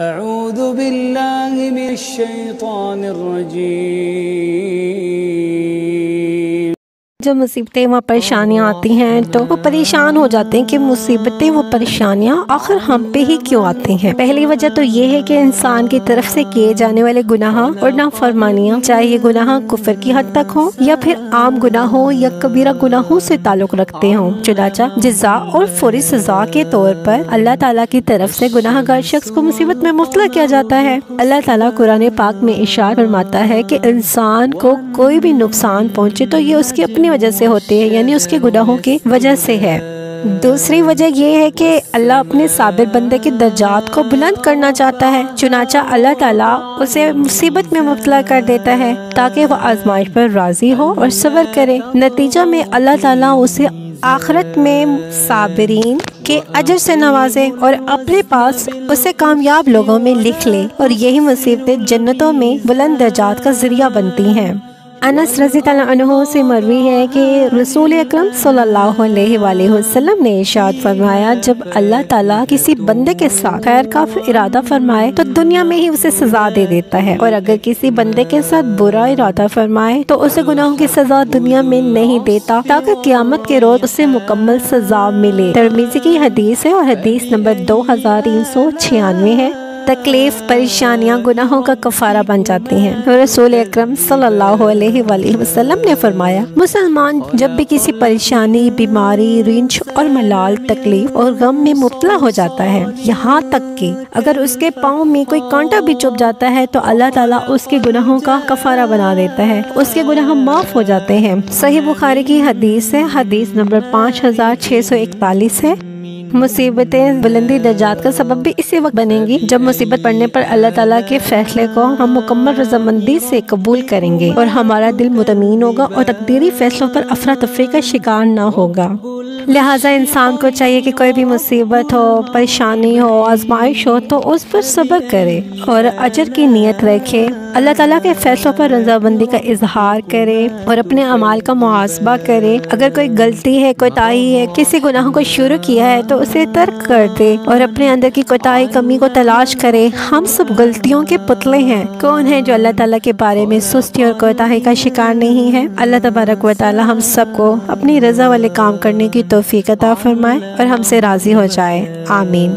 اعوذ باللہ من الشیطان الرجیم۔ جب مصیبتیں و پریشانیاں آتی ہیں تو وہ پریشان ہو جاتے ہیں کہ مصیبتیں و پریشانیاں آخر ہم پہ ہی کیوں آتی ہیں۔ پہلی وجہ تو یہ ہے کہ انسان کی طرف سے کیے جانے والے گناہ اور نافرمانیاں، چاہے یہ گناہ کفر کی حد تک ہوں یا پھر عام گناہ ہوں یا کبیرہ گناہوں سے تعلق رکھتے ہوں، چنانچہ جزا اور فوری سزا کے طور پر اللہ تعالیٰ کی طرف سے گناہ گار شخص کو مصیبت میں مبتلا کیا جاتا ہے۔ اللہ تعالیٰ قرآن پاک میں ارشاد فرماتا ہے کہ انسان کو کوئی بھی نقصان پہنچے تو یہ اس کی اپنی وجہ سے ہوتے ہیں، یعنی اس کے گناہوں کی وجہ سے ہے۔ دوسری وجہ یہ ہے کہ اللہ اپنے صابر بندے کے درجات کو بلند کرنا چاہتا ہے، چنانچہ اللہ تعالیٰ اسے مصیبت میں مبتلا کر دیتا ہے تاکہ وہ آزمائش پر راضی ہو اور صبر کرے۔ نتیجہ میں اللہ تعالیٰ اسے آخرت میں صابرین کے اجر سے نوازے اور اپنے پاس اسے کامیاب لوگوں میں لکھ لے، اور یہی مصیبتیں جنتوں میں بلند درجات کا ذریعہ بنتی ہیں۔ انس رضی اللہ عنہ سے مروی ہے کہ رسول اکرم صلی اللہ علیہ وآلہ وسلم نے ارشاد فرمایا، جب اللہ تعالیٰ کسی بندے کے ساتھ خیر کا ارادہ فرمائے تو دنیا میں ہی اسے سزا دے دیتا ہے، اور اگر کسی بندے کے ساتھ برا ارادہ فرمائے تو اسے گناہوں کی سزا دنیا میں نہیں دیتا تاکہ قیامت کے روز اسے مکمل سزا ملے۔ ترمذی کی حدیث ہے اور حدیث نمبر 2396 ہے۔ تکلیف، پریشانیاں گناہوں کا کفارہ بن جاتی ہیں۔ رسول اکرم صلی اللہ علیہ وآلہ وسلم نے فرمایا، مسلمان جب بھی کسی پریشانی، بیماری، رنج اور ملال، تکلیف اور غم میں مبتلا ہو جاتا ہے، یہاں تک کہ اگر اس کے پاؤں میں کوئی کانٹا بھی چبھ جاتا ہے تو اللہ تعالیٰ اس کے گناہوں کا کفارہ بنا دیتا ہے، اس کے گناہ معاف ہو جاتے ہیں۔ صحیح بخاری کی حدیث ہے، حدیث نمبر 5641 ہے۔ مصیبتیں بلندی درجات کا سبب بھی اسی وقت بنیں گی جب مصیبت پڑنے پر اللہ تعالیٰ کے فیصلے کو ہم مکمل رضامندی سے قبول کریں گے اور ہمارا دل مطمئن ہوگا اور تقدیری فیصلوں پر افراتفری کا شکار نہ ہوگا۔ لہٰذا انسان کو چاہیے کہ کوئی بھی مصیبت ہو، پریشانی ہو، آزمائش ہو تو اس پر صبر کرے اور اجر کی نیت رکھے، اللہ تعالیٰ کے فیصلوں پر رضامندی کا اظہار کرے اور اپنے اعمال کا محاسبہ کرے۔ اگر کوئی غلطی ہے، کوتاہی ہے، کسی گناہ کو شروع کیا ہے تو اسے ترک کر دے اور اپنے اندر کی کوتاہی، کمی کو تلاش کرے۔ ہم سب غلطیوں کے پتلے ہیں۔ کون ہے جو اللہ تعالیٰ کے بارے میں سستی اور کوتاہی کا شکار نہیں ہے؟ اللہ تبارک و تعالیٰ ہم سب کو اپنی رضا والے کام کرنے کی توفیق عطا فرمائے اور ہم سے راضی ہو جائے۔ آمین۔